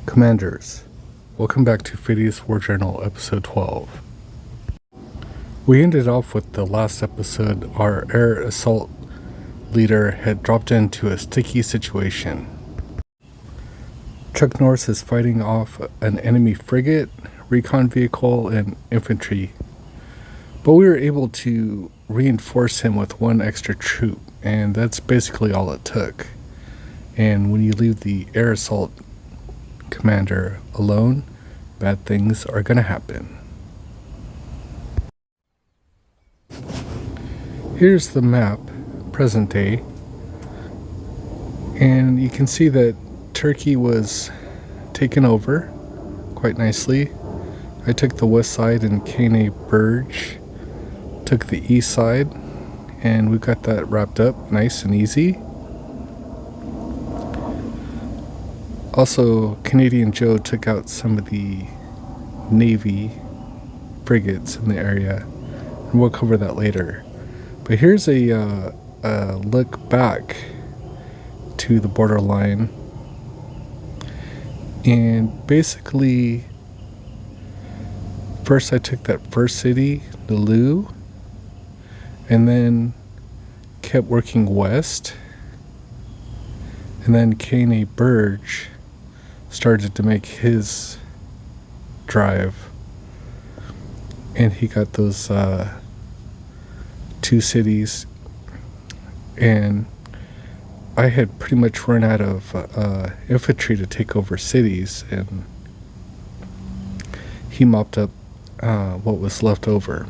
Commanders, welcome back to Phidius War Journal, Episode 12. We ended off with the last episode. Our air assault leader had dropped into a sticky situation. Chuck Norris is fighting off an enemy frigate, recon vehicle, and infantry. But we were able to reinforce him with one extra troop, and that's basically all it took. And when you leave the air assault commander alone, bad things are going to happen. Here's the map, present day, and you can see that Turkey was taken over quite nicely. I took the west side and KNA Burge took the east side, and we got that wrapped up nice and easy. Also, Canadian Joe took out some of the Navy frigates in the area, and we'll cover that later. But here's a look back to the borderline, and basically first I took that first city, Nalu, and then kept working west, and then KNA Burge started to make his drive, and he got those two cities, and I had pretty much run out of infantry to take over cities, and he mopped up what was left over.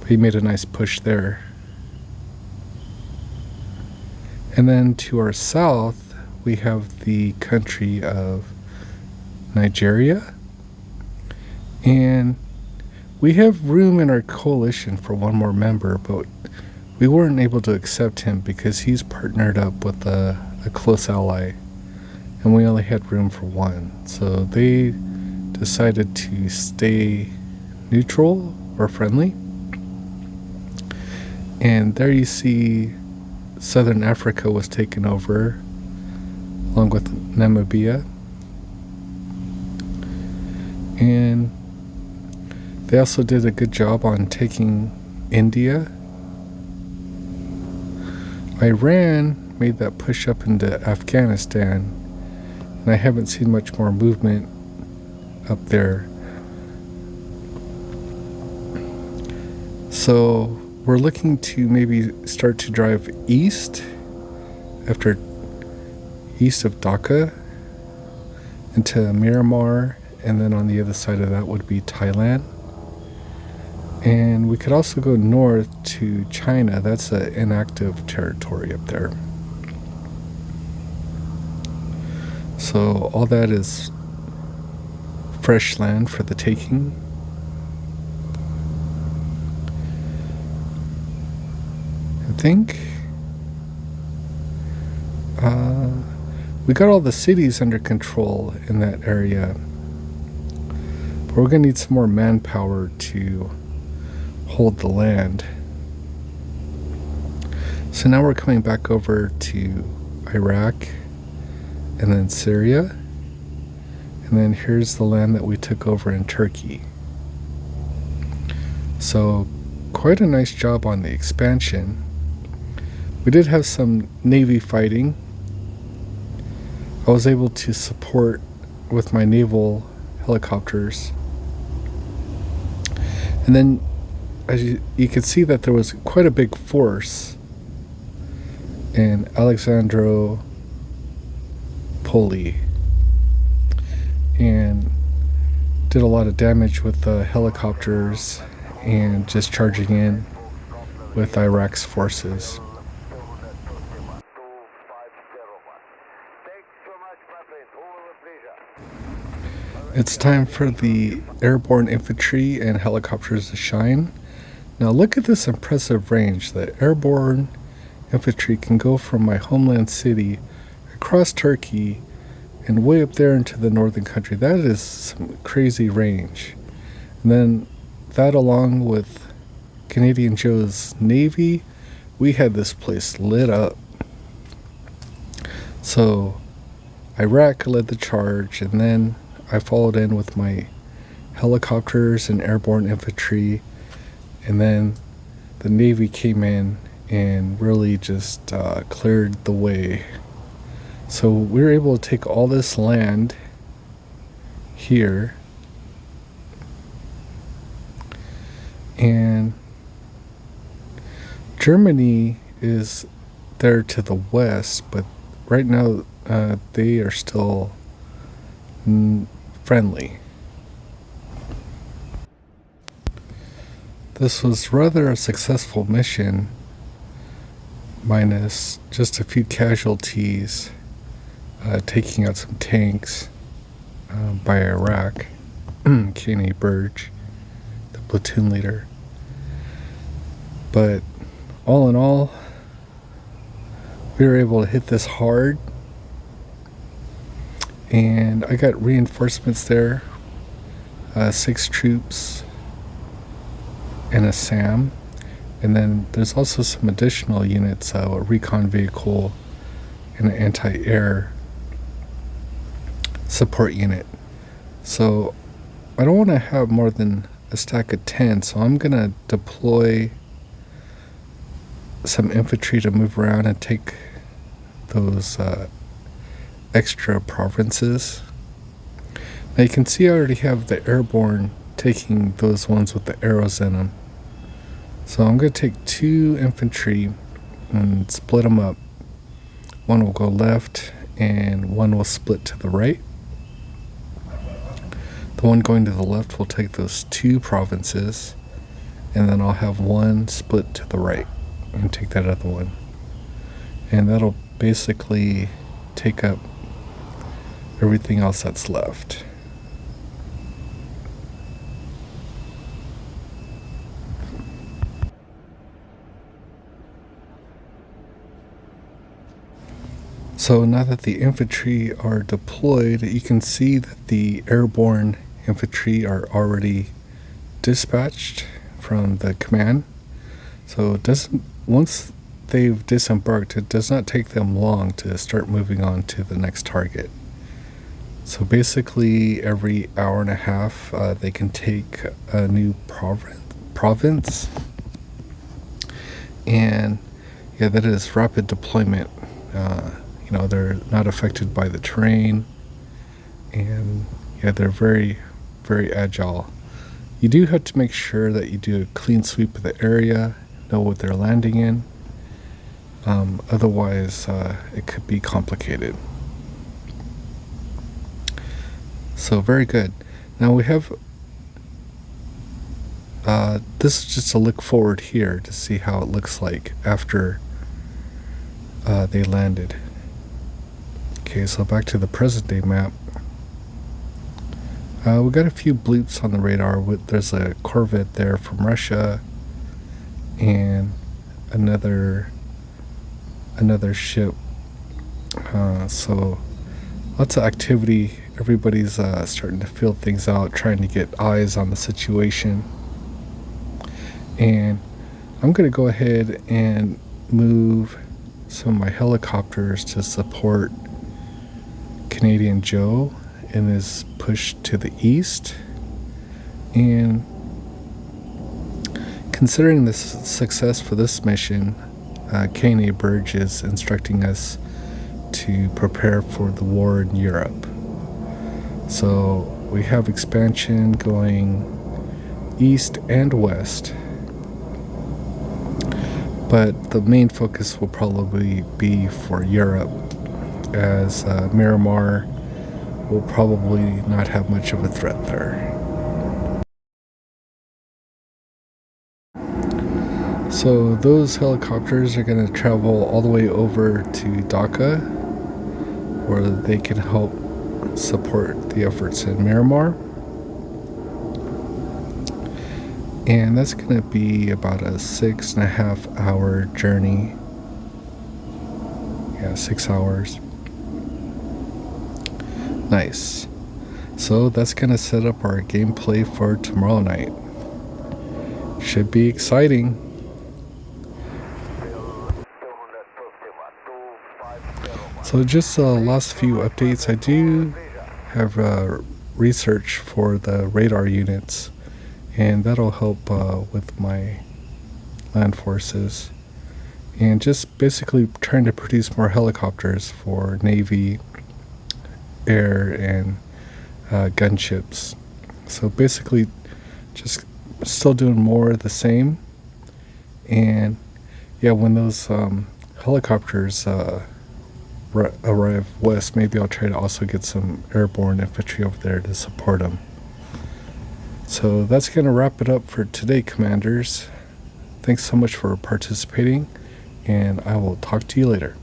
But he made a nice push there. And then to our south, we have the country of Nigeria, and we have room in our coalition for one more member, but we weren't able to accept him because he's partnered up with a close ally, and we only had room for one. So they decided to stay neutral or friendly. And there you see Southern Africa was taken over, along with Namibia. And they also did a good job on taking India. Iran made that push up into Afghanistan, and I haven't seen much more movement up there. So we're looking to maybe start to drive east of Dhaka into Myanmar, and then on the other side of that would be Thailand. And we could also go north to China. That's an inactive territory up there. So all that is fresh land for the taking. I think we got all the cities under control in that area, but we're going to need some more manpower to hold the land. So now we're coming back over to Iraq and then Syria, and then here's the land that we took over in Turkey. So quite a nice job on the expansion. We did have some Navy fighting. I was able to support with my naval helicopters, and then as you can see that there was quite a big force in Alexandropoli, and did a lot of damage with the helicopters and just charging in with Iraq's forces. It's time for the airborne infantry and helicopters to shine. Now look at this impressive range. The airborne infantry can go from my homeland city across Turkey and way up there into the northern country. That is some crazy range. And then that, along with Canadian Joe's Navy, we had this place lit up. So Iraq led the charge, and then I followed in with my helicopters and airborne infantry, and then the Navy came in and really just cleared the way. So we were able to take all this land here, and Germany is there to the west, but right now they are still friendly. This was rather a successful mission, minus just a few casualties, taking out some tanks by Iraq, KNA Burge, the platoon leader. But all in all, we were able to hit this hard, and I got reinforcements there, 6 troops and a SAM, and then there's also some additional units, a recon vehicle and an anti-air support unit. So I don't want to have more than a stack of 10, so I'm going to deploy some infantry to move around and take those extra provinces. Now you can see I already have the airborne taking those ones with the arrows in them. So I'm going to take 2 infantry and split them up. One will go left and one will split to the right. The one going to the left will take those 2 provinces, and then I'll have one split to the right and take that other one. And that'll basically take up everything else that's left. So now that the infantry are deployed, you can see that the airborne infantry are already dispatched from the command. So it doesn't, once they've disembarked, it does not take them long to start moving on to the next target. So basically every hour and a half they can take a new province, and yeah, that is rapid deployment. They're not affected by the terrain, and yeah, they're very, very agile. You do have to make sure that you do a clean sweep of the area, know what they're landing in. Otherwise, it could be complicated. So very good. Now we have, this is just a look forward here to see how it looks like after they landed. Okay, so back to the present day map. We got a few bloops on the radar. There's a Corvette there from Russia, and another ship. So lots of activity. Everybody's starting to feel things out, trying to get eyes on the situation. And I'm going to go ahead and move some of my helicopters to support Canadian Joe in his push to the east. And considering the success for this mission, KNA Burge is instructing us to prepare for the war in Europe. So we have expansion going east and west, but the main focus will probably be for Europe, as Miramar will probably not have much of a threat there. So those helicopters are going to travel all the way over to Dhaka, where they can help support the efforts in Miramar. And that's going to be about a 6.5 hour journey. Yeah, 6 hours. Nice. So that's going to set up our gameplay for tomorrow night. Should be exciting. So just last few updates. I do have research for the radar units, and that'll help with my land forces. And just basically trying to produce more helicopters for Navy, air, and gunships. So basically just still doing more of the same. And yeah, when those helicopters arrive west, maybe I'll try to also get some airborne infantry over there to support them. So that's going to wrap it up for today, commanders. Thanks so much for participating, and I will talk to you later.